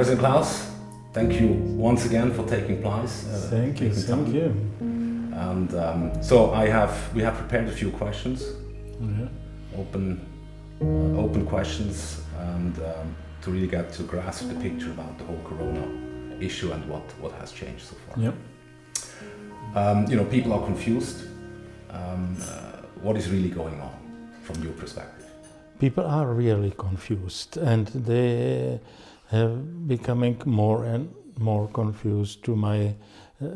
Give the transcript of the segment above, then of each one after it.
President Klaus, thank you once again for taking place. Thank you. And so we have prepared a few questions, open questions, and to really get to grasp the picture about the whole Corona issue and what has changed so far. Yep. People are confused. What is really going on from your perspective? People are really confused, and they have becoming more and more confused, to my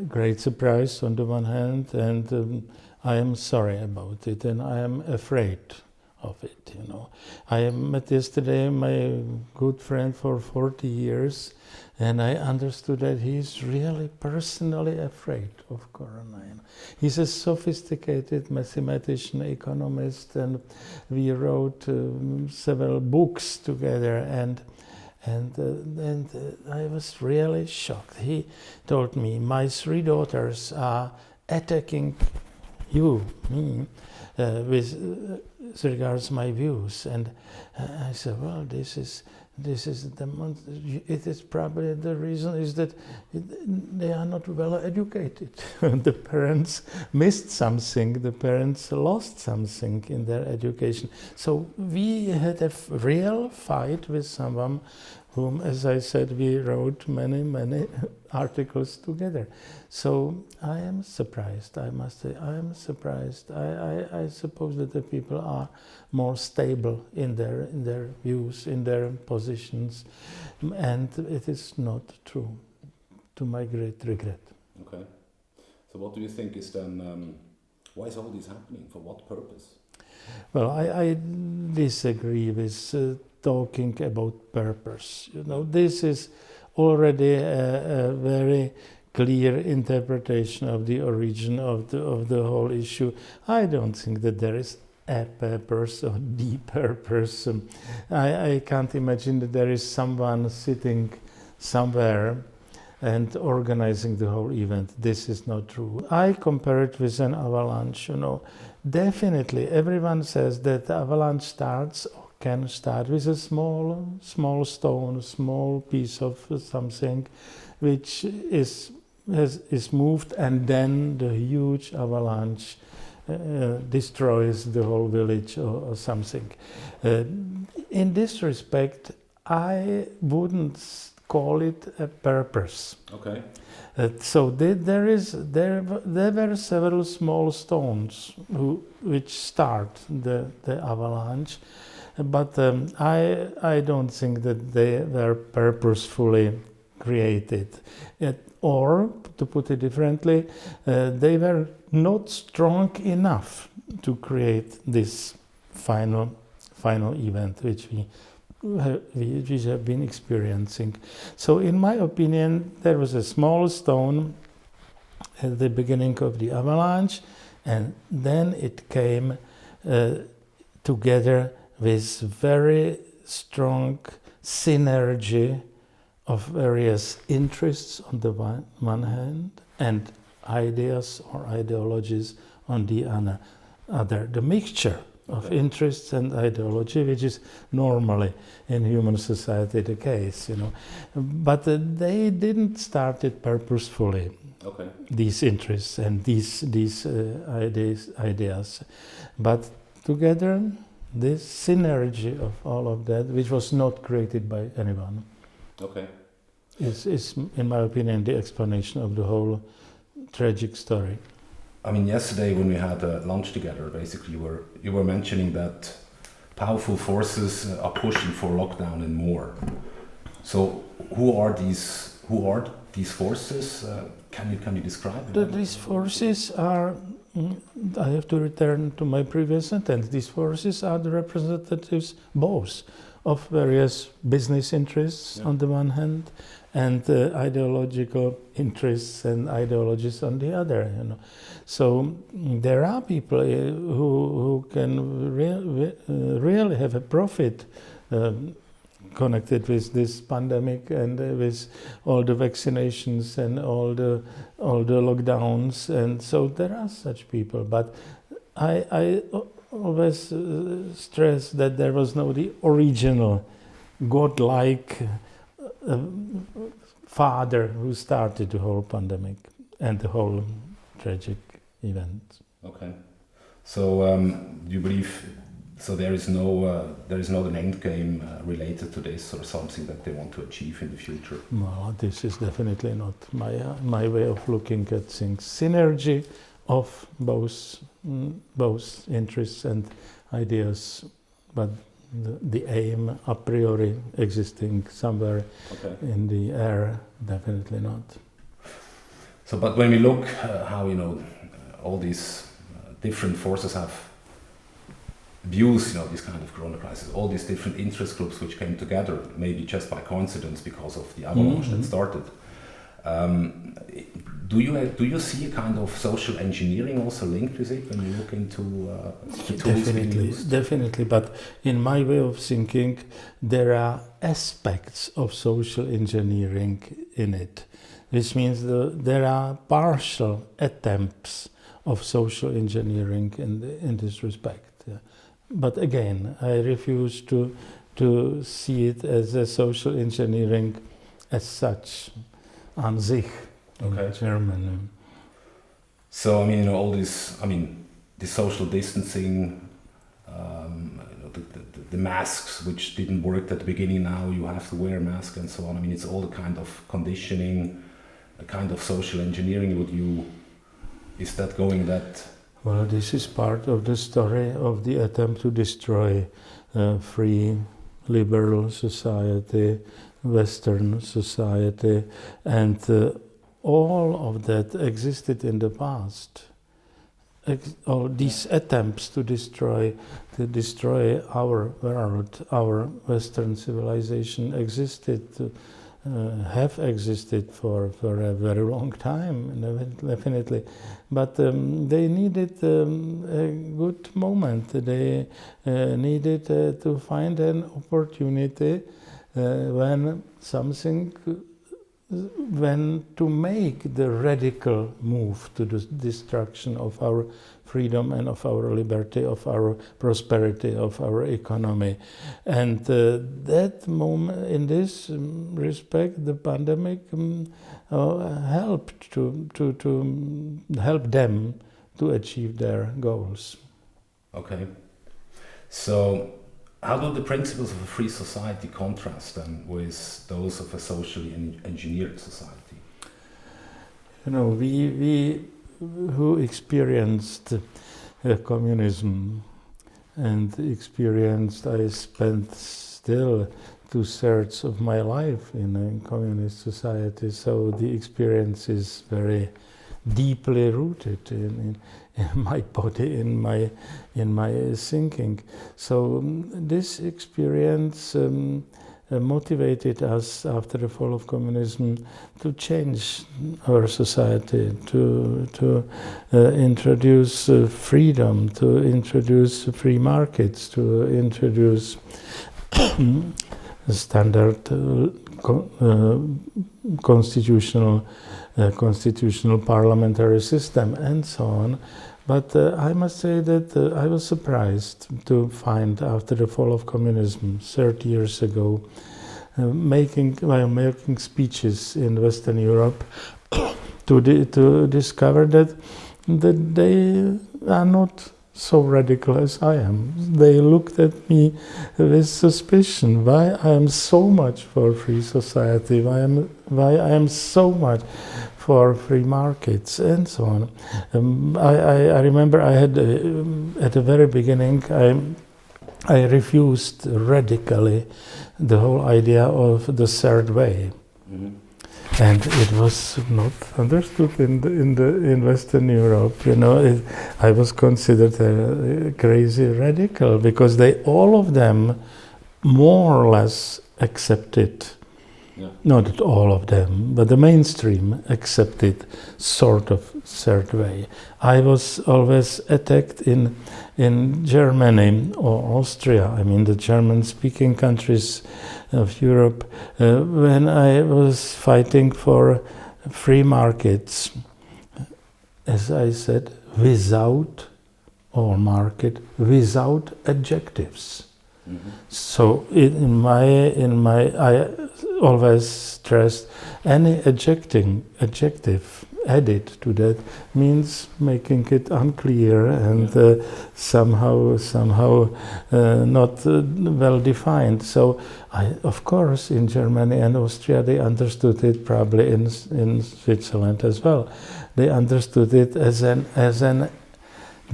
great surprise on the one hand, and I am sorry about it, and I am afraid of it. I met yesterday my good friend for 40 years, and I understood that he is really personally afraid of Corona. He's a sophisticated mathematician, economist, and we wrote several books together, and I was really shocked. He told me, my 3 daughters are attacking me, with regards my views, and I said, well, this is it is probably the reason is that they are not well educated. The parents missed something, the parents lost something in their education. So we had a real fight with someone whom, as I said, we wrote many articles together. So I am surprised, I must say, I am surprised. I suppose that the people are more stable in their views, in their positions, and it is not true, to my great regret. Okay. So what do you think is then, why is all this happening? For what purpose? Well, I disagree with talking about purpose. This is already a very clear interpretation of the origin of the whole issue. I don't think that there is a purpose or the purpose. I can't imagine that there is someone sitting somewhere and organizing the whole event. This is not true. I compare it with an avalanche. Definitely everyone says that the avalanche starts or can start with a small stone, small piece of something which is moved, and then the huge avalanche destroys the whole village or something. In this respect, I wouldn't call it a purpose. Okay. So there were several small stones which start the avalanche, but I don't think that they were purposefully created. Or, to put it differently, they were not strong enough to create this final event which we have been experiencing. So in my opinion, there was a small stone at the beginning of the avalanche, and then it came together with very strong synergy of various interests on the one hand, and ideas or ideologies on the other. The mixture of interests and ideology, which is normally in human society the case, But they didn't start it purposefully. Okay. These interests and these ideas, but together, this synergy of all of that, which was not created by anyone. Okay. Is, in my opinion, the explanation of the whole tragic story. I mean, yesterday when we had lunch together, basically you were mentioning that powerful forces are pushing for lockdown and more. So who are these forces? Can you describe them? These forces are. I have to return to my previous sentence. These forces are the representatives both of various business interests on the one hand, and ideological interests and ideologies on the other. So there are people who can really have a profit connected with this pandemic and with all the vaccinations and all the lockdowns, and so there are such people. But I always stress that there was no the original godlike father who started the whole pandemic and the whole tragic event. Okay. So do you believe? So there is no an end game related to this, or something that they want to achieve in the future? No, this is definitely not my way of looking at things. Synergy of both interests and ideas, but the aim a priori existing somewhere in the air, definitely not. So, but when we look how all these different forces have views, this kind of corona crisis, all these different interest groups which came together, maybe just by coincidence because of the avalanche that started. Do you see a kind of social engineering also linked with it when you look into the tools being used? Definitely, but in my way of thinking, there are aspects of social engineering in it, which means there are partial attempts of social engineering in this respect. Yeah. But again, I refuse to see it as a social engineering as such, an sich, in German. So all this, the social distancing, the masks which didn't work at the beginning, now you have to wear a mask and so on. It's all the kind of conditioning, a kind of social engineering. Is that going that? Well, this is part of the story of the attempt to destroy free, liberal society, Western society, and all of that existed in the past. All these attempts to destroy our world, our Western civilization have existed for a very long time, definitely. But they needed a good moment. They needed to find an opportunity when to make the radical move to the destruction of our freedom and of our liberty, of our prosperity, of our economy. And that moment, in this respect, the pandemic helped to help them to achieve their goals. Okay. So how do the principles of a free society contrast then with those of a socially engineered society? We who experienced communism and I spent still 2/3 of my life in a communist society, so the experience is very deeply rooted in my body, in my thinking. So this experience motivated us after the fall of communism to change our society, to introduce freedom, to introduce free markets, to introduce standard constitutional parliamentary system and so on. But I must say that I was surprised to find, after the fall of communism 30 years ago, while making speeches in Western Europe, to discover that they are not so radical as I am. They looked at me with suspicion. Why I am so much for free society? Why I am so much for free markets and so on. I remember I had at the very beginning I refused radically the whole idea of the third way. Mm-hmm. And it was not understood in Western Europe. I was considered a crazy radical because all of them more or less accepted. Yeah. Not all of them, but the mainstream accepted sort of third way. I was always attacked in Germany or Austria, the German-speaking countries of Europe, when I was fighting for free markets, as I said, without adjectives. So in my I always stressed any adjective added to that means making it unclear and somehow not well defined. So of course in Germany and Austria they understood it, probably in Switzerland as well. They understood it as an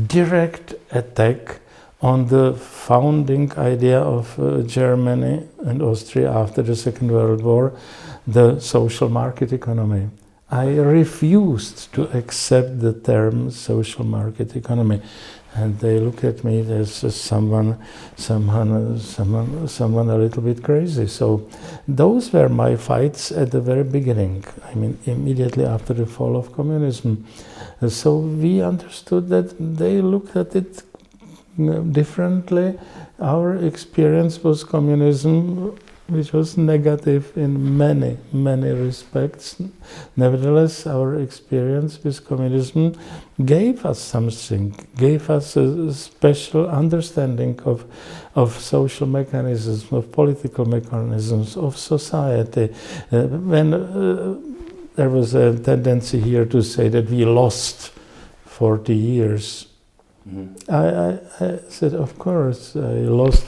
direct attack on the founding idea of Germany and Austria after the Second World War, the social market economy. I refused to accept the term social market economy, and they look at me as someone a little bit crazy. So those were my fights at the very beginning. I mean, immediately after the fall of communism. So we understood that they looked at it differently. Our experience was communism, which was negative in many respects. Nevertheless, our experience with communism gave us something, gave us a special understanding of social mechanisms, of political mechanisms, of society. When there was a tendency here to say that we lost 40 years. I said, of course, I lost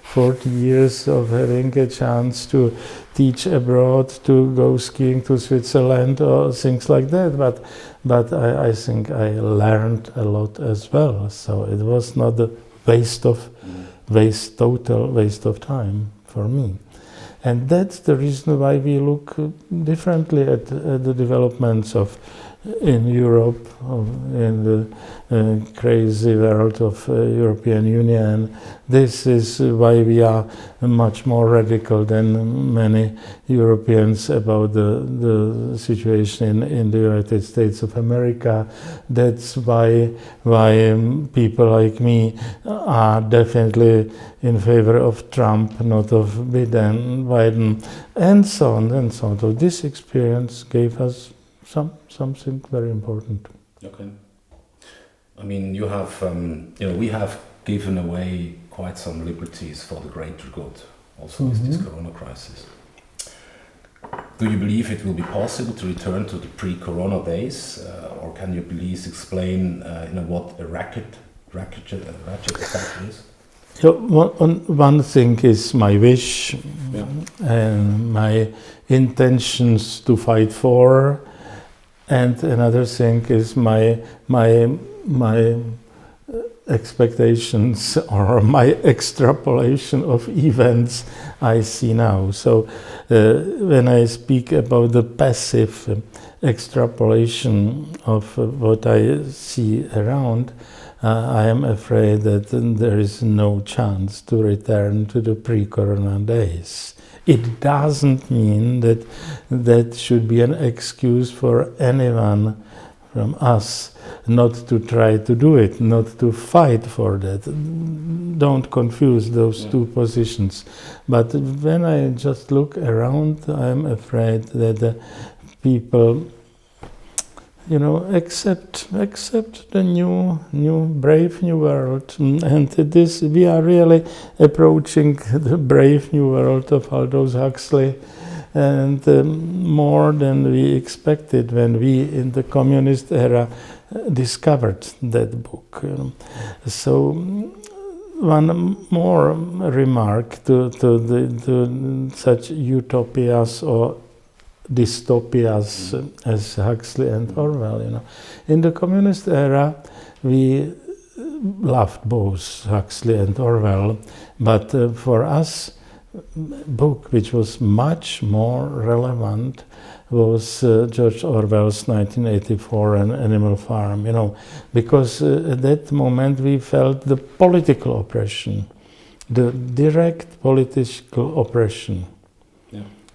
40 years of having a chance to teach abroad, to go skiing to Switzerland or things like that. But I think I learned a lot as well. So it was not a total waste of time for me. And that's the reason why we look differently at the developments in Europe, in the crazy world of European Union. This is why we are much more radical than many Europeans about the situation in the United States of America. That's why people like me are definitely in favor of Trump, not of Biden, and so on and so on. So this experience gave us something very important. Okay. I mean, you have, we have given away quite some liberties for the greater good, also with this Corona crisis. Do you believe it will be possible to return to the pre-Corona days, or can you please explain, what a ratchet attack is? So one thing is my wish and my intentions to fight for. And another thing is my expectations or my extrapolation of events I see now. So when I speak about the passive extrapolation of what I see around, I am afraid that there is no chance to return to the pre-Corona days. It doesn't mean that that should be an excuse for anyone from us not to try to do it, not to fight for that. Don't confuse those two positions. But when I just look around, I'm afraid that people, accept the new brave new world, and this we are really approaching the brave new world of Aldous Huxley, and more than we expected when we in the communist era discovered that book. So one more remark to such utopias or dystopias as Huxley and Orwell. In the communist era, we loved both Huxley and Orwell, but for us, book which was much more relevant was George Orwell's 1984 and Animal Farm. Because at that moment we felt the political oppression, the direct political oppression,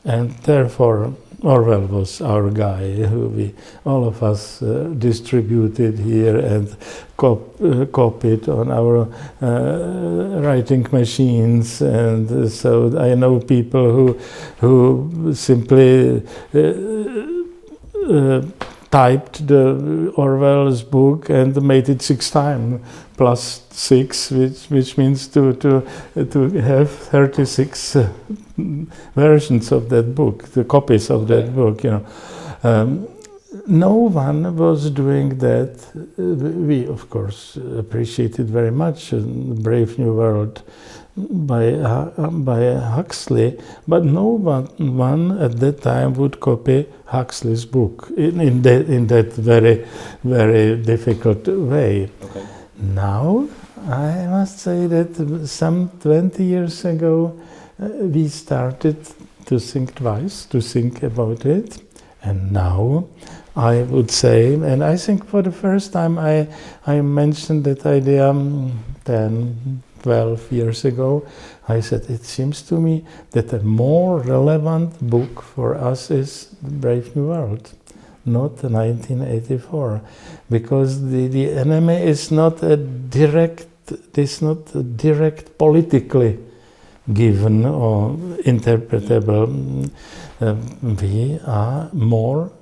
and therefore Orwell was our guy, who all of us distributed here and copied on our writing machines, and so I know people who simply typed the Orwell's book and made it 6 times plus 6, which means to have 36 versions of that book, the copies of that book. No one was doing that. We, of course, appreciated very much Brave New World by Huxley, but no one at that time would copy Huxley's book in that very, very difficult way. Okay. Now, I must say that some 20 years ago, we started to think twice, to think about it. And now, I would say, and I think for the first time I mentioned that idea 10, 12 years ago. I said, it seems to me that a more relevant book for us is Brave New World, not 1984, because the enemy is not direct politically given or interpretable. We are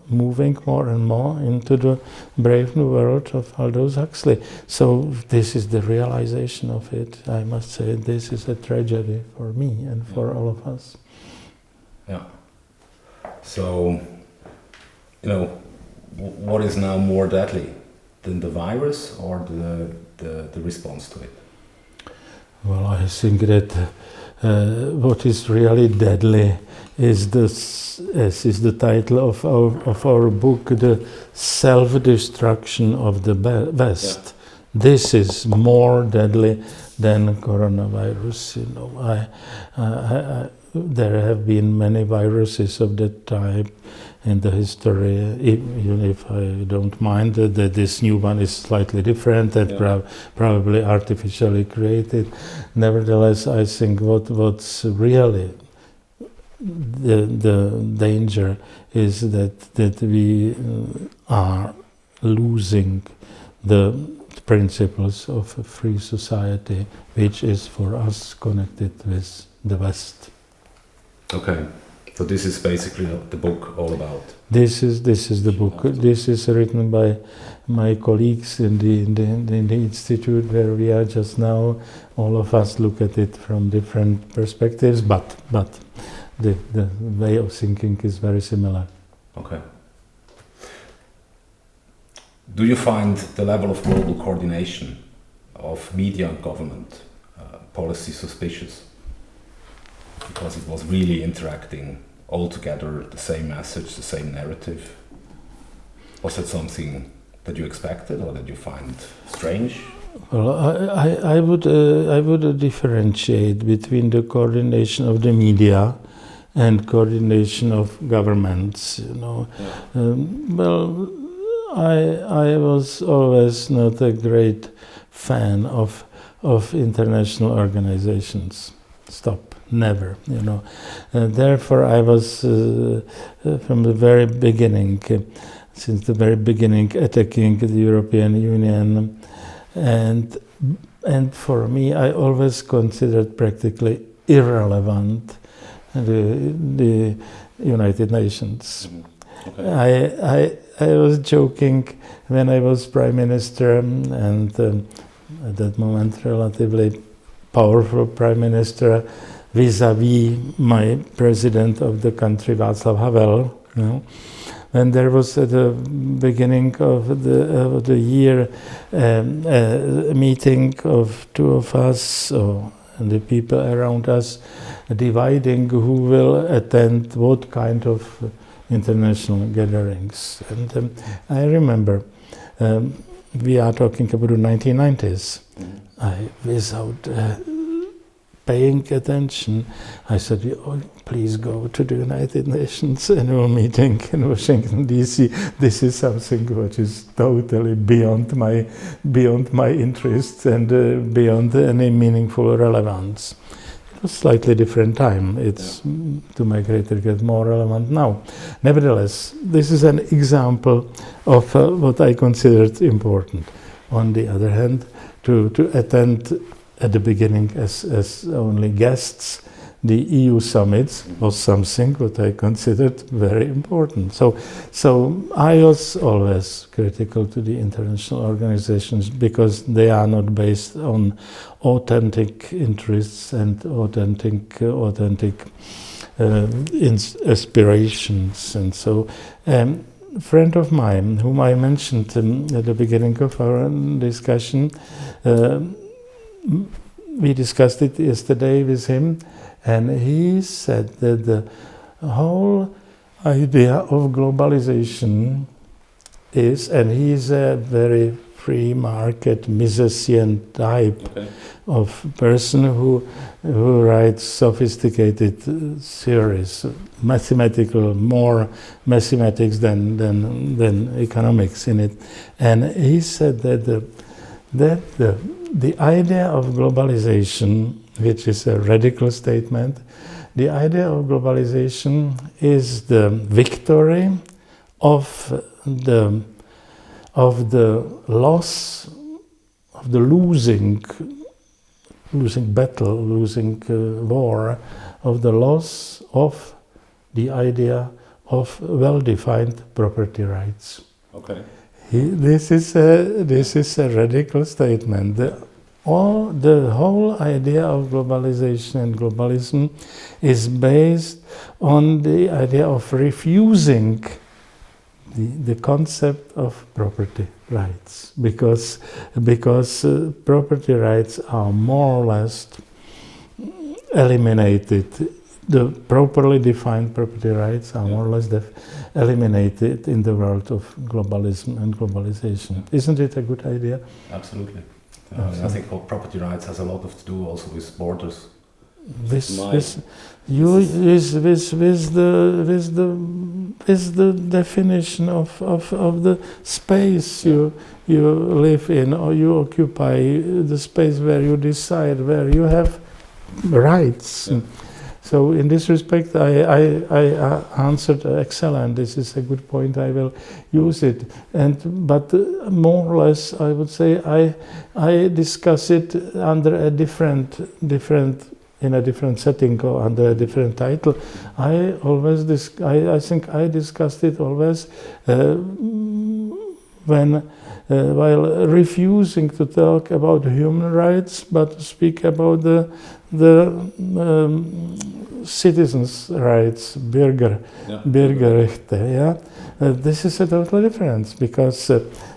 moving more and more into the Brave New World of Aldous Huxley. So this is the realization of it. I must say this is a tragedy for me and for all of us. Yeah. So, what is now more deadly than the virus or the response to it? Well, I think that what is really deadly is this, as is the title of our book, the self-destruction of the West. Yeah. This is more deadly than coronavirus. There have been many viruses of that type in the history, even if I don't mind that this new one is slightly different, that probably artificially created. Nevertheless, I think what's really the danger is that we are losing the principles of a free society, which is for us connected with the West. Okay, so this is basically the book all about. This is the book. This is written by my colleagues in the institute where we are just now. All of us look at it from different perspectives, but the way of thinking is very similar. Okay. Do you find the level of global coordination of media and government policy suspicious? Because it was really interacting all together, the same message, the same narrative. Was it something that you expected or that you find strange? Well, I would differentiate between the coordination of the media and coordination of governments. Well, I was always not a great fan of international organizations. Stop. Never, therefore, I was from the very beginning, since the very beginning, attacking the European Union, and for me, I always considered practically irrelevant the United Nations. Okay. I was joking when I was Prime Minister, and at that moment, relatively powerful Prime Minister, vis-à-vis my president of the country, Václav Klaus, when there was at the beginning of the year a meeting of two of us, and the people around us, dividing who will attend what kind of international gatherings. And I remember we are talking about the 1990s. Without paying attention, I said, please go to the United Nations annual meeting in Washington, D.C. This is something which is totally beyond my interests and beyond any meaningful relevance. It was a slightly different time. It's, to my great regret, more relevant now. Nevertheless, this is an example of what I considered important. On the other hand, to attend at the beginning as only guests, the EU summits was something what I considered very important. So I was always critical to the international organizations because they are not based on authentic interests and authentic aspirations. And so a friend of mine, whom I mentioned at the beginning of our discussion, we discussed it yesterday with him, and he said that the whole idea of globalization is, and he's a very free market Misesian type of person who writes sophisticated theories, mathematical, more mathematics than economics in it. And he said that the idea of globalization, which is a radical statement, the idea of globalization is the victory of the loss, of the losing battle, losing war, of the loss of the idea of well-defined property rights. Okay. This is a radical statement. The whole idea of globalization and globalism is based on the idea of refusing the concept of property rights, because property rights are more or less eliminated. The properly defined property rights are more or less eliminated in the world of globalism and globalization. Isn't it a good idea? Absolutely. I think property rights has a lot to do also with borders. With the definition of the space you live in, or you occupy, the space where you decide, where you have rights. Yeah. So in this respect, I answered excellent. This is a good point. I will use it. But more or less, I would say I discuss it under a different in a different setting or under a different title. I think I discussed it always while refusing to talk about human rights, but speak about the citizens' rights, Bürgerrechte. Yeah, this is a total difference because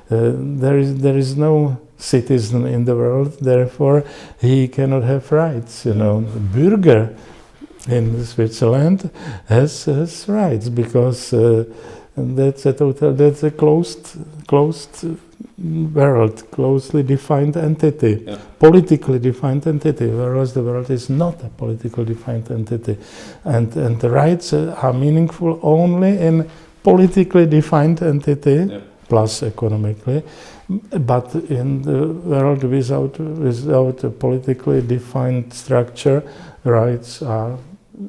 there is no citizen in the world, therefore he cannot have rights. Bürger in Switzerland has rights because that's a closed world, closely defined entity, politically defined entity, whereas the world is not a politically defined entity, and the rights are meaningful only in politically defined entity plus economically. But in the world without a politically defined structure, rights are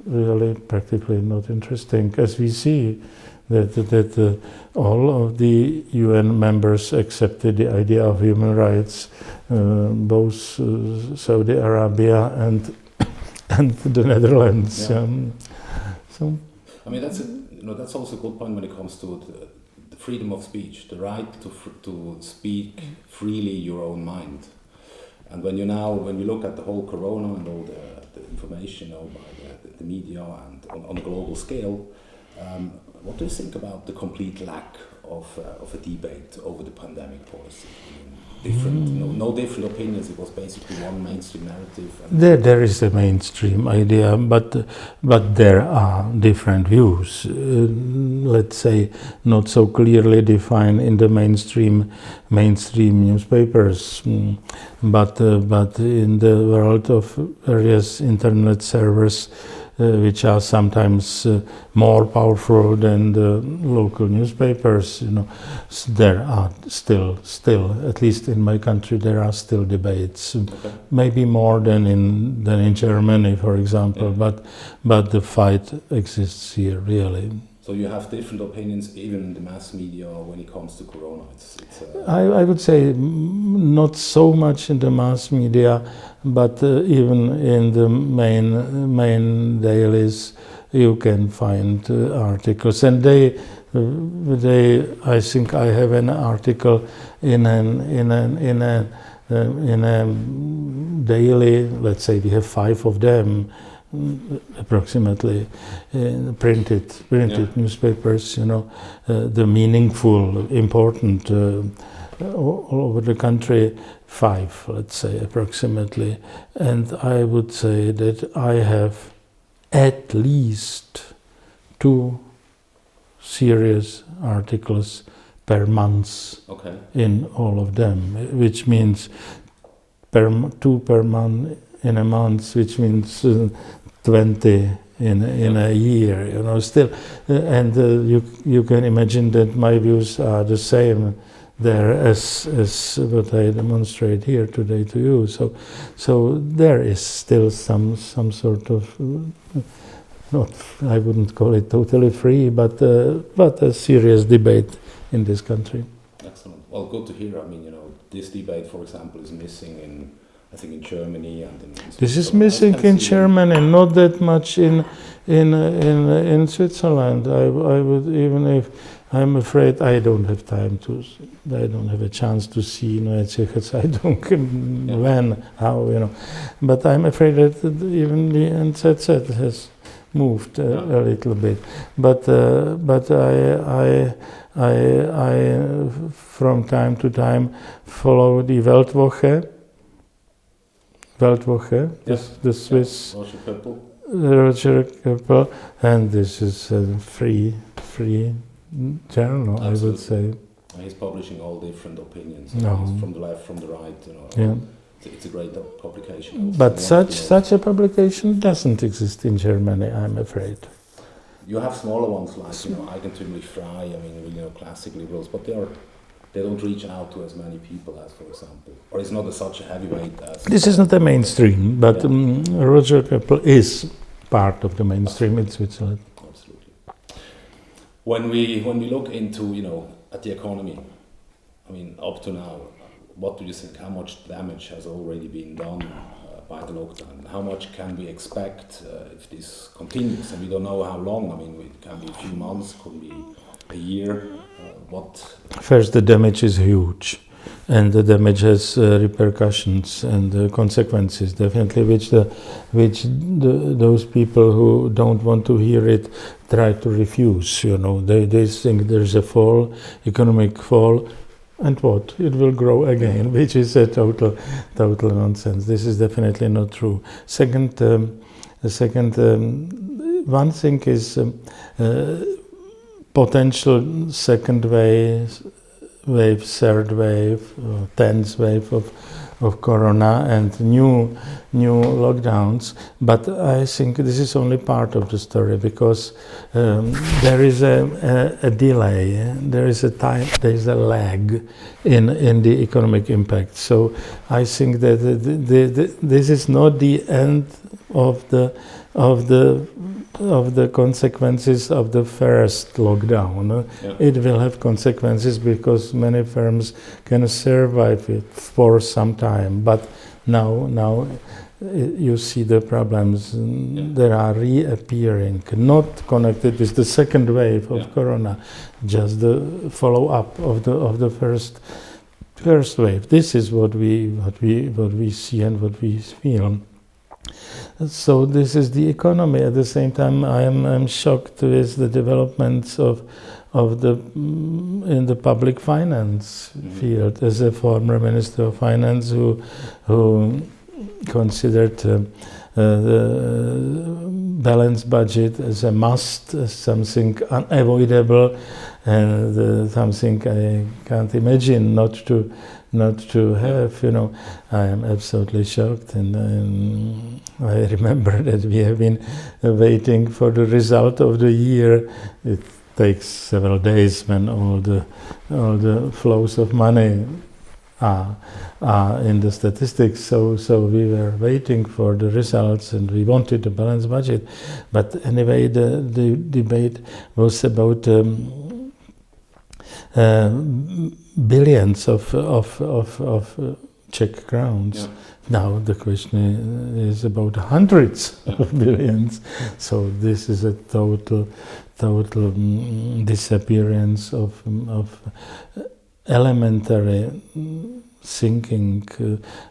really practically not interesting, as we see that all of the UN members accepted the idea of human rights, both Saudi Arabia and the Netherlands. Yeah. So, I mean, that's also a good point when it comes to the freedom of speech, the right to speak freely your own mind. And when you look at the whole corona and all the information by the media and on a global scale, what do you think about the complete lack of a debate over the pandemic policy? No different opinions. It was basically one mainstream narrative. There is a mainstream idea, but there are different views. Let's say not so clearly defined in the mainstream newspapers, but in the world of various internet servers, which are sometimes more powerful than the local newspapers. There are still, at least in my country, there are still debates. Okay. Maybe more than in Germany, for example. Yeah. But the fight exists here, really. So you have different opinions even in the mass media when it comes to Corona. I would say not so much in the mass media, but even in the main dailies you can find articles, and they I think I have an article in a daily. Let's say we have 5 of them, approximately, printed newspapers. The meaningful, important, all over the country. 5, let's say, approximately, and I would say that I have at least 2 serious articles per month in all of them, which means 2 per month in a month, which means 20 in a year. Still, and you can imagine that my views are the same there as what I demonstrate here today to you. So there is still some sort of not, I wouldn't call it totally free, but a serious debate in this country. Excellent. Well, good to hear. I mean, this debate, for example, is missing I think in Germany and in this is missing in Germany, and not that much in Switzerland. I would, even if I'm afraid I don't have time to, I don't have a chance to see Czech. I don't when, how, But I'm afraid that even the NZZ has moved a little bit. But I from time to time follow the Weltwoche, the Swiss Roger Köppel, and this is a free journal. Absolutely. I would say. He's publishing all different opinions. No. From the left, from the right. Yeah. It's a great publication. But such a publication doesn't exist in Germany, I'm afraid. You have smaller ones like Eigentümlich Frei. I mean, classic liberals, but they don't reach out to as many people as, for example, or it's not such a heavyweight as. This is not the mainstream, but Roger Köppel is part of the mainstream in Switzerland. Absolutely. When we look into at the economy, I mean, up to now, what do you think? How much damage has already been done by the lockdown? How much can we expect if this continues? And we don't know how long. I mean, it can be a few months, could be a year. First, the damage is huge, and the damage has repercussions and consequences, definitely, which those people who don't want to hear it try to refuse. They think there's a fall, economic fall, and what? It will grow again, which is a total nonsense. This is definitely not true. Second, one thing is potential second wave, third wave, 10th wave of corona and new lockdowns. But I think this is only part of the story, because there is a delay, there is a time, there is a lag in the economic impact. So I think that this is not the end of the consequences of the first lockdown. It will have consequences because many firms can survive it for some time. But now you see the problems that are reappearing, not connected with the second wave of corona, just the follow-up of the first wave. This is what we see and what we feel. So this is the economy. At the same time, I'm shocked with the developments of in the public finance field. As a former Minister of Finance who considered the balanced budget as a must, as something unavoidable, and something I can't imagine not to have. I am absolutely shocked, and I remember that we have been waiting for the result of the year. It takes several days when all the flows of money in the statistics. So we were waiting for the results, and we wanted a balanced budget. But anyway, the debate was about billions of Czech crowns. Yeah. Now the question is about hundreds of billions. So this is a total disappearance of elementary thinking,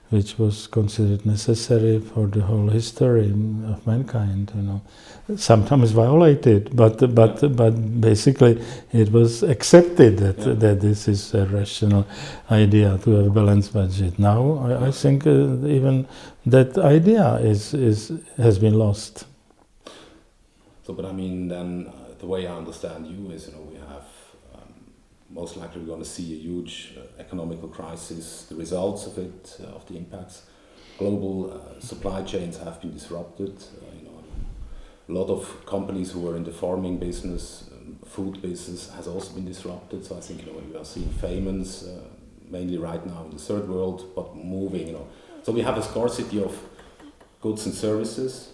which was considered necessary for the whole history of mankind. Sometimes violated, but basically it was accepted that this is a rational idea to have a balanced budget. Now I think even that idea has been lost. So, but I mean, then the way I understand you is, we have most likely we're going to see a huge economical crisis. The results of it, of the impacts, global supply chains have been disrupted. A lot of companies who were in the farming business, food business, has also been disrupted. So I think we are seeing famines mainly right now in the third world, but moving. So we have a scarcity of goods and services,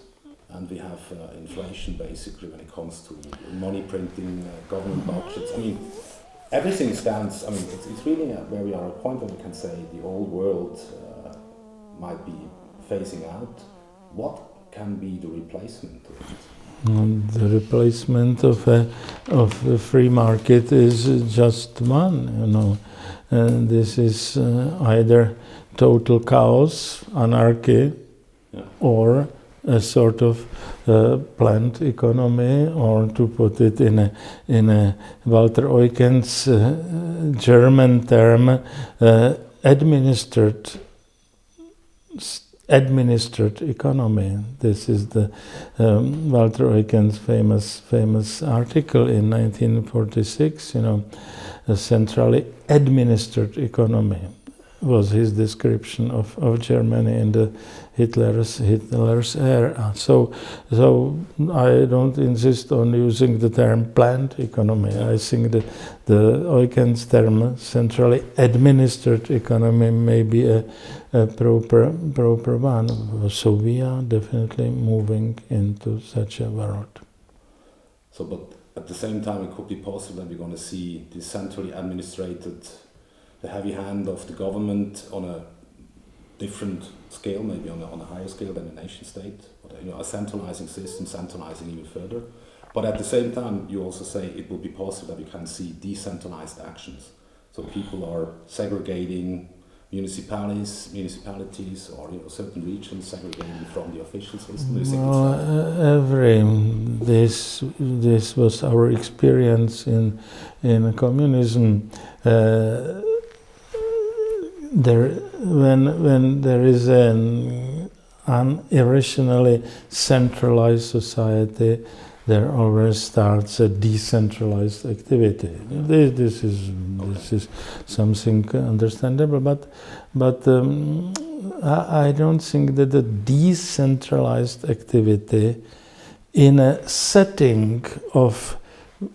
and we have inflation basically when it comes to money printing, government budgets. I mean, everything stands. I mean, it's really where we are at a point where we can say the old world might be phasing out. What can be the replacement of it? The replacement of a free market is just one, and this is either total chaos, anarchy, or a sort of planned economy, or to put it in a Walter Eugen's German term, administered economy. This is the Walter Eugen's famous article in 1946. A centrally administered economy was his description of Germany in the Hitler's era. So I don't insist on using the term planned economy. I think the Eugen's term centrally administered economy may be a proper one. So we are definitely moving into such a world. So, but at the same time, it could be possible that we're going to see this centrally administrated, the heavy hand of the government on a different scale, maybe on a higher scale than a nation state, but a centralizing system, centralizing even further. But at the same time, you also say it will be possible that we can see decentralized actions. So people are segregating municipalities or certain regions, segregating from the official system. This was our experience in communism. When there is an irrationally centralized society, there always starts a decentralized activity. This is something understandable, but I don't think that the decentralized activity in a setting of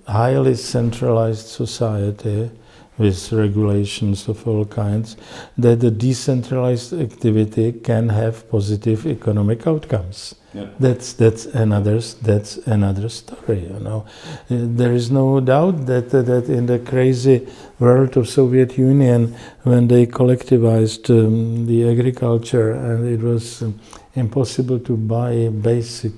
highly centralized society with regulations of all kinds, that the decentralized activity can have positive economic outcomes. Yeah. That's another story. There is no doubt that in the crazy world of Soviet Union, when they collectivized the agriculture and it was impossible to buy basic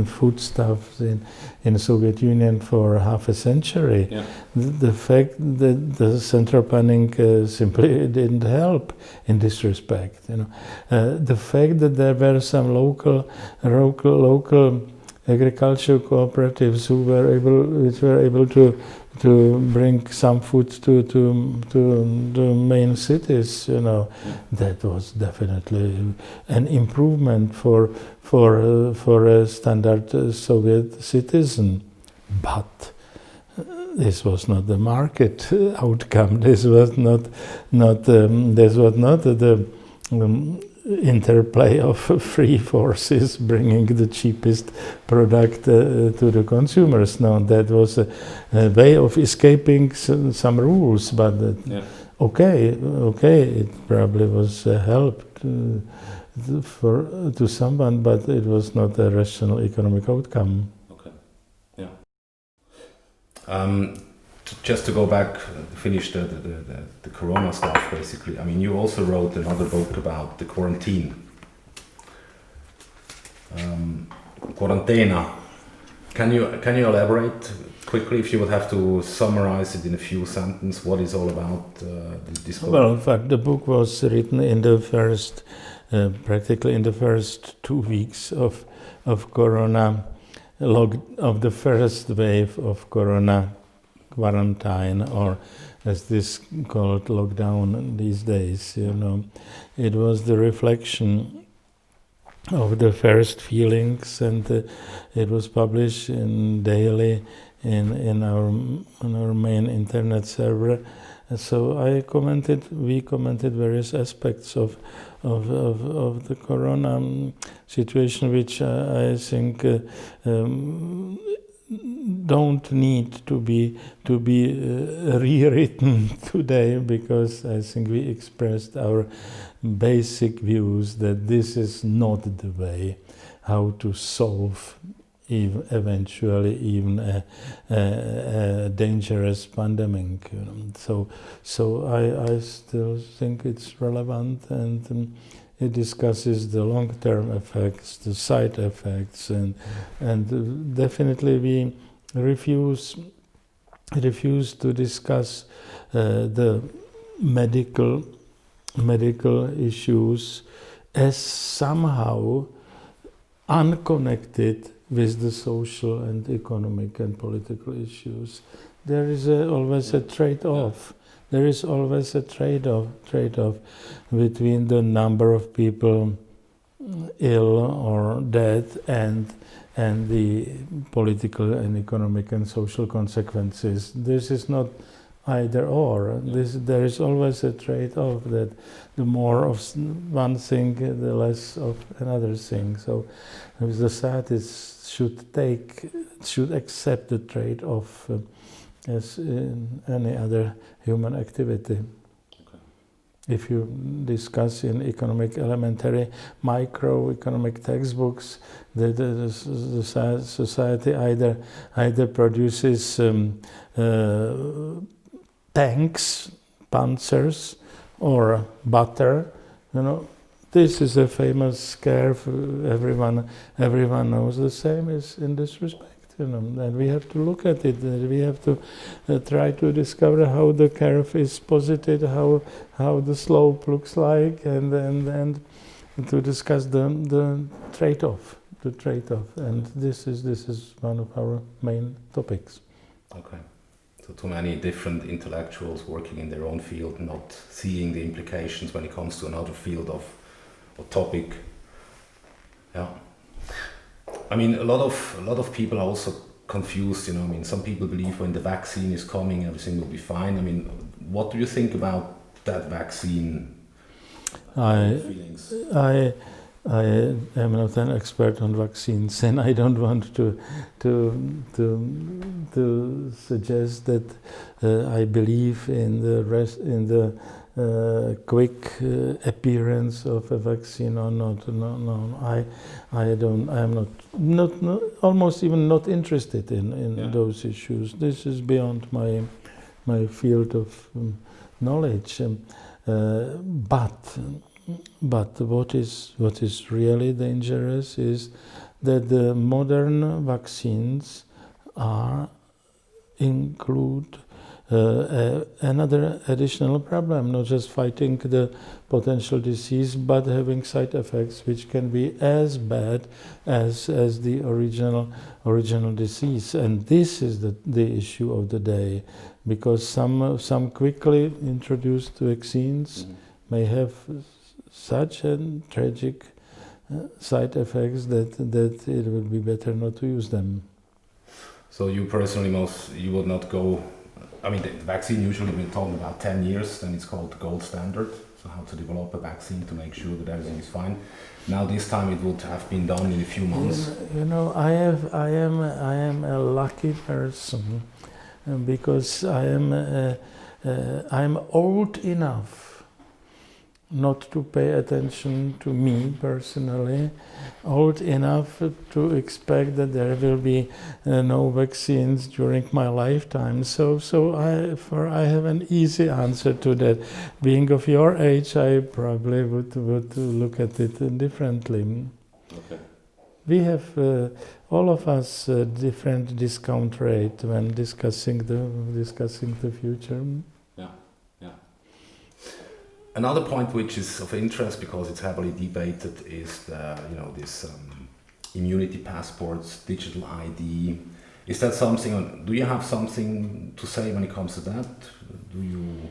foodstuffs in the Soviet Union for half a century. Yeah. The fact that the central planning simply didn't help in this respect. The fact that there were some local agricultural cooperatives which were able to bring some food to the main cities, that was definitely an improvement for a standard Soviet citizen. But this was not the market outcome. This was not the interplay of free forces bringing the cheapest product to the consumers. No, that was a way of escaping some rules, but okay, it probably was a help to someone, but it was not a rational economic outcome. Okay, yeah. Just to go back, finish the Corona stuff, basically. I mean, you also wrote another book about the quarantine. Quarantena. Can you elaborate quickly, if you would have to summarize it in a few sentences, what is all about this book? Well, in fact, the book was written in the first, practically in the first 2 weeks of Corona, of the first wave of Corona quarantine, or as this called lockdown these days. You know, it was the reflection of the first feelings, and it was published daily in our main internet server. And so we commented various aspects of the Corona situation, which I think don't need to be rewritten today, because I think we expressed our basic views that this is not the way how to solve eventually even a dangerous pandemic. You know. So I still think it's relevant, and it discusses the long-term effects, the side effects, and definitely we refuse to discuss the medical issues as somehow unconnected with the social and economic and political issues. There is always a trade-off. There is always a trade-off between the number of people ill or dead and the political and economic and social consequences. This is not either or. There is always a trade-off, that the more of one thing, the less of another thing. So the society should accept the trade-off as in any other human activity. Okay. If you discuss in economic elementary microeconomic textbooks, the society either produces tanks, panzers, or butter. You know, this is a famous curve. Everyone knows. The same is in this respect. You know, and we have to look at it. We have to try to discover how the curve is posited, how the slope looks like, and to discuss the trade-off. And this is one of our main topics. Okay. So too many different intellectuals working in their own field, not seeing the implications when it comes to another field of topic. Yeah. I mean, a lot of people are also confused. You know, I mean, some people believe when the vaccine is coming, everything will be fine. I mean, what do you think about that vaccine? Feelings? I am not an expert on vaccines, and I don't want to suggest that I believe in the quick appearance of a vaccine or not. No, I don't. I am not almost even not interested in those issues. This is beyond my field of knowledge. But what is really dangerous is that the modern vaccines include another additional problem, not just fighting the potential disease, but having side effects which can be as bad as the original disease. And this is the issue of the day, because some quickly introduced vaccines may have such a tragic side effects that it would be better not to use them. So you personally you would not go. I mean, the vaccine usually we're talking about 10 years, then it's called the gold standard. So how to develop a vaccine to make sure that everything is fine. Now this time it would have been done in a few months. You know, I am a lucky person, because I am I'm old enough not to pay attention to me personally, old enough to expect that there will be no vaccines during my lifetime. So I have an easy answer to that. Being of your age, I probably would look at it differently. Okay. We have all of us different discount rate when discussing the future. Another point which is of interest because it's heavily debated is this immunity passports, digital ID. Is that something? Do you have something to say when it comes to that? Do you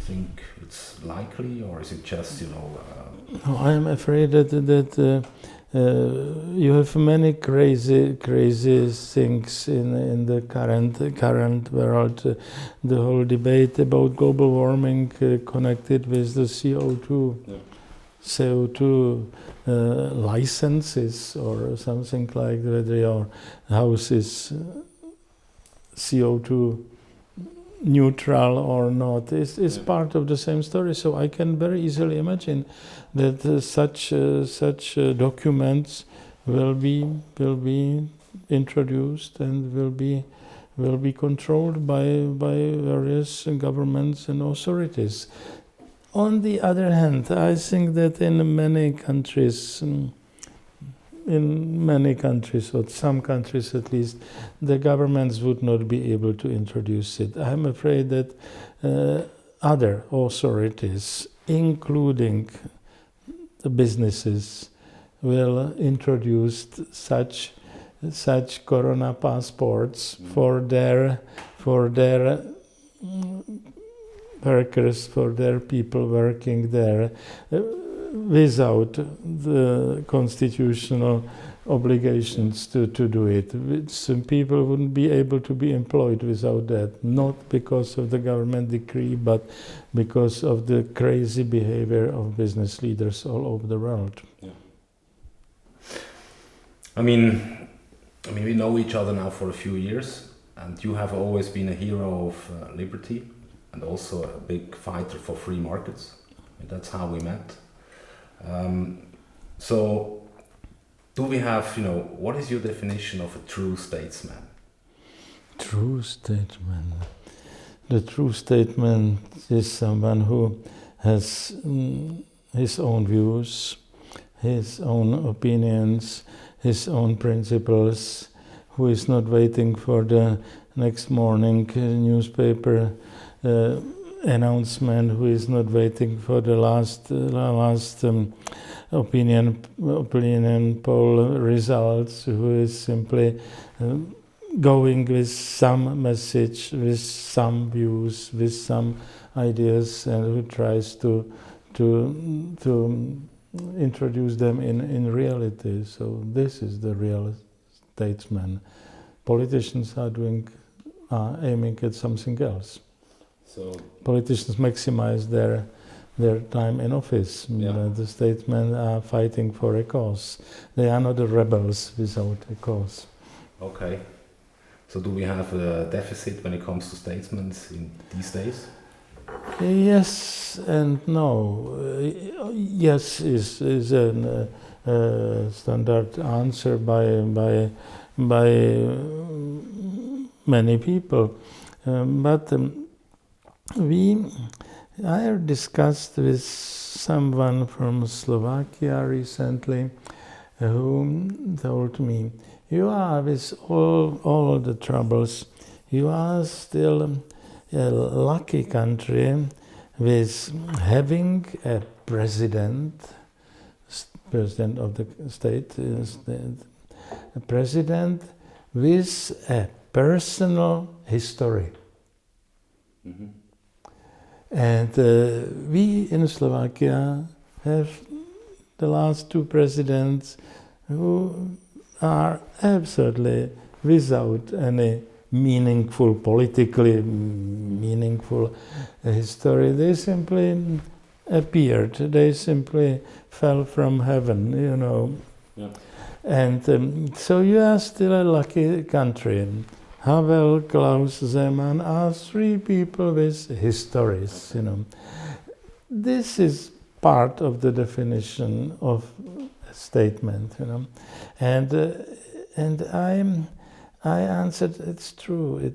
think it's likely, or is it just No, I am afraid that you have many crazy things in the current world. The whole debate about global warming connected with the CO2 licenses or something like that. Whether your house is CO2 neutral or not is part of the same story. So I can very easily imagine that such documents will be introduced and will be controlled by various governments and authorities. On the other hand, I think that in many countries, or some countries at least, the governments would not be able to introduce it. I'm afraid that other authorities, including the businesses, will introduce such corona passports for their workers, for their people working there, without the constitutional obligations to do it. Some people wouldn't be able to be employed without that, not because of the government decree, but because of the crazy behavior of business leaders all over the world. Yeah. I mean, we know each other now for a few years, and you have always been a hero of liberty and also a big fighter for free markets. And that's how we met. So, do we have, what is your definition of a true statesman? True statesman. The true statesman is someone who has his own views, his own opinions, his own principles, who is not waiting for the next morning newspaper announcement, who is not waiting for the last opinion poll results, who is simply going with some message, with some views, with some ideas, and who tries to introduce them in reality. So this is the real statesman. Politicians are aiming at something else. So politicians maximize their time in office. The statesmen are fighting for a cause. They are not the rebels without a cause. Okay. So do we have a deficit when it comes to statesmen in these days? Yes and no. Yes is a standard answer by many people, but I have discussed with someone from Slovakia recently who told me, you are with all the troubles, you are still a lucky country with having a president of the state, a president with a personal history. Mm-hmm. And we in Slovakia have the last two presidents who are absolutely without any politically meaningful history. They simply appeared. They simply fell from heaven, Yeah. And so you are still a lucky country. Havel, Klaus, Zeman are three people with histories, you know. This is part of the definition of a statement, you know. And I answered, it's true.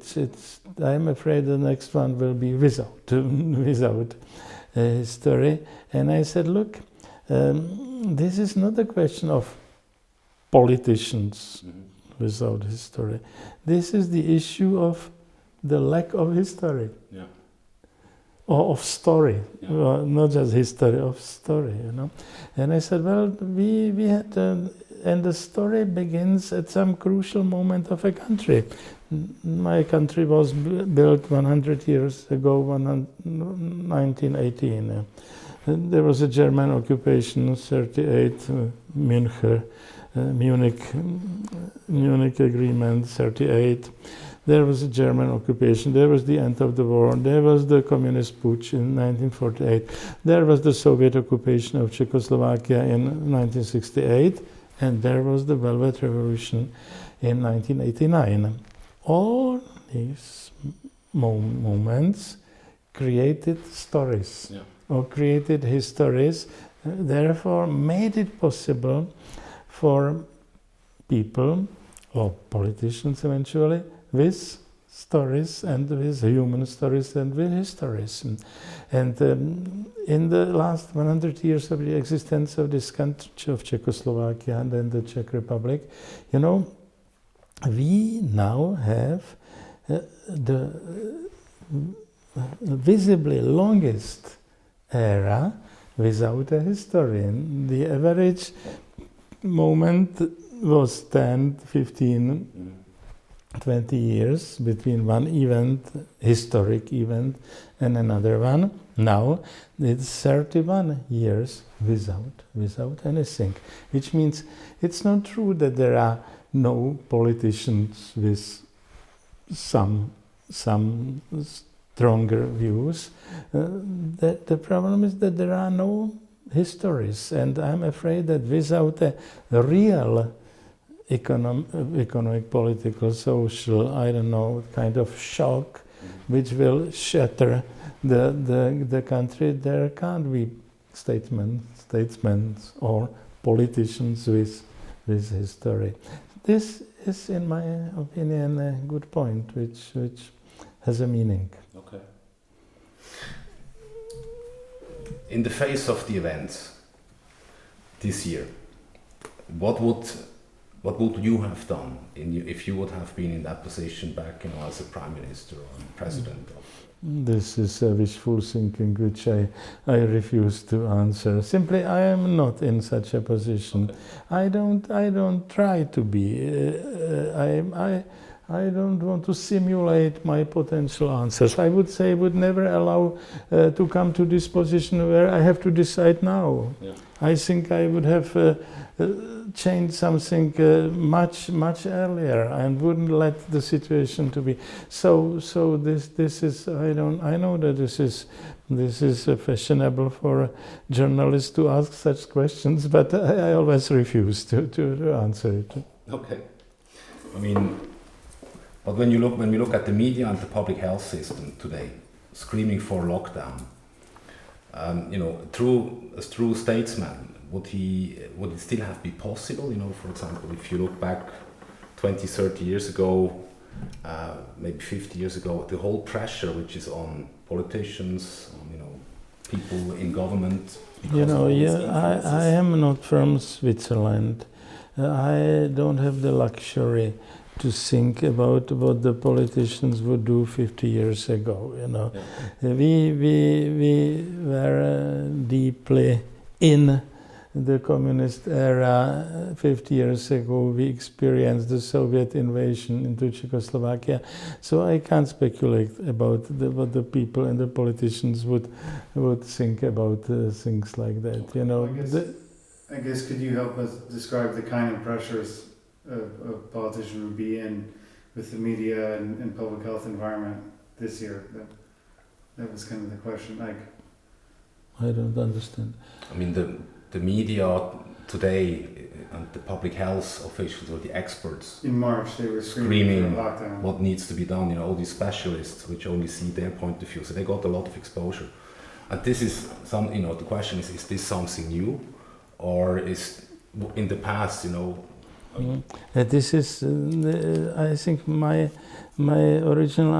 I'm afraid the next one will be without history. And I said, look, this is not a question of politicians without history. This is the issue of the lack of history. Yeah. Or of story, Yeah. well, not just history, of story, you know. And I said, well, we had, and the story begins at some crucial moment of a country. My country was built 100 years ago, 1918. There was a German occupation, 38, Munich Agreement, 38. There was a German occupation, there was the end of the war, there was the communist putsch in 1948, there was the Soviet occupation of Czechoslovakia in 1968, and there was the Velvet Revolution in 1989. All these moments created stories, or created histories, therefore made it possible for people, or politicians eventually, with stories and with human stories and with histories. And in the last 100 years of the existence of this country, of Czechoslovakia and then the Czech Republic, you know, we now have the visibly longest era without a historian. The average moment was 10, 15, 20 years between one event, historic event, and another one. Now it's 31 years without anything, which means it's not true that there are no politicians with some stronger views. The problem is that there are no histories, and I'm afraid that without a real economic, political, social, I don't know, kind of shock, which will shatter the country, there can't be statesmen or politicians with history. This is, in my opinion, a good point, which has a meaning. Okay. In the face of the events this year, what would you have done if you would have been in that position back, you know, as a prime minister or president? This is a wishful thinking which I refuse to answer. Simply, I am not in such a position. Okay. I don't try to be. I don't want to simulate my potential answers. I would say I would never allow to come to this position where I have to decide now. Yeah. I think I would have changed something much earlier and wouldn't let the situation to be. So this is, I know that this is fashionable for a journalist to ask such questions, but I always refuse to answer it. Okay. I mean, but when we look at the media and the public health system today, screaming for lockdown, you know, as true statesman, would it still have been possible? You know, for example, if you look back 20, 30 years ago, maybe 50 years ago, the whole pressure which is on politicians, on, you know, people in government. You know, I am not from Switzerland. I don't have the luxury to think about what the politicians would do 50 years ago. You know, yeah. We were deeply in the communist era. 50 years ago, we experienced the Soviet invasion into Czechoslovakia. So I can't speculate about what the people and the politicians would think about things like that. You know. I guess could you help us describe the kind of pressures a politician would be in with the media and public health environment this year? That was kind of the question. Like, I don't understand. I mean, the media today and the public health officials or the experts In March, they were screaming for a lockdown. what needs to be done, all these specialists which only see their point of view, so they got a lot of exposure. And this is the question is this something new, or is in the past, This is, I think my original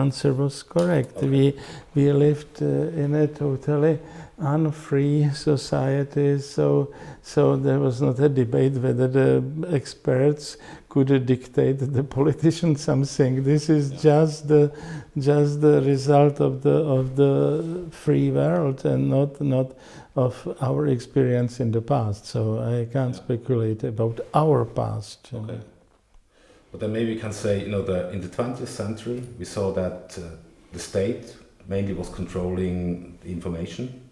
answer was correct. Okay. We lived in a totally unfree society, so there was not a debate whether the experts could dictate the politicians something. This is just the result of the free world and not of our experience in the past. So I can't speculate about our past. Okay. But then maybe we can say, in the 20th century, we saw that the state mainly was controlling the information.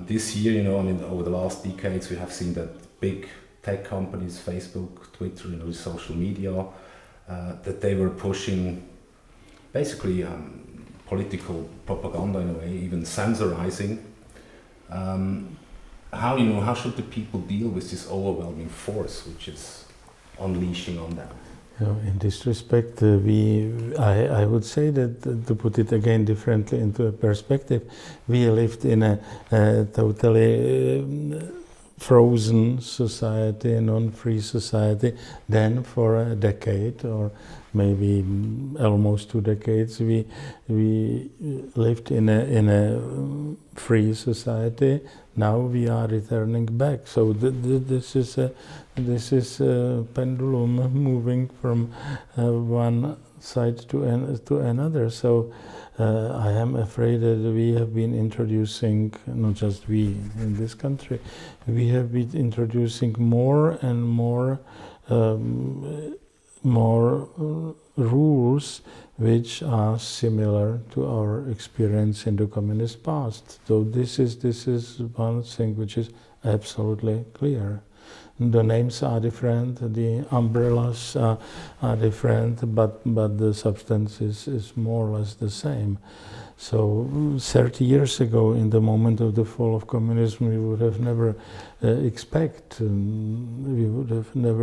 This year, over the last decades, we have seen that big tech companies, Facebook, Twitter, social media, that they were pushing basically political propaganda in a way, even censorizing. How should the people deal with this overwhelming force which is unleashing on them? In this respect, I would say that, to put it again differently into a perspective, we lived in a totally frozen society, non-free society. Then for a decade, or maybe almost 2 decades, we lived in a free society. Now we are returning back. So this is a pendulum moving from one side to another. So I am afraid that we have been introducing, not just we in this country, we have been introducing more and more rules which are similar to our experience in the communist past. So this is one thing which is absolutely clear. The names are different, the umbrellas are different, but the substance is more or less the same. So 30 years ago, in the moment of the fall of communism, we would have never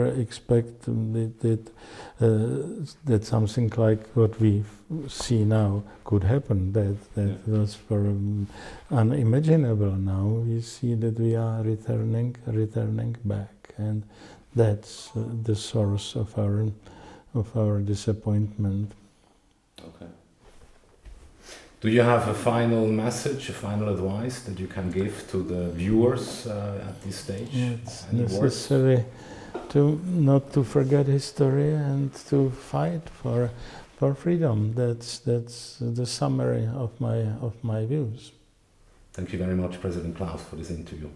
expected that something like what we see now could happen. That was for unimaginable. Now we see that we are returning back, and that's the source of our disappointment. Okay. Do you have a final message, a final advice that you can give to the viewers at this stage? It's necessary not to forget history and to fight for freedom. That's the summary of my views. Thank you very much, President Klaus, for this interview.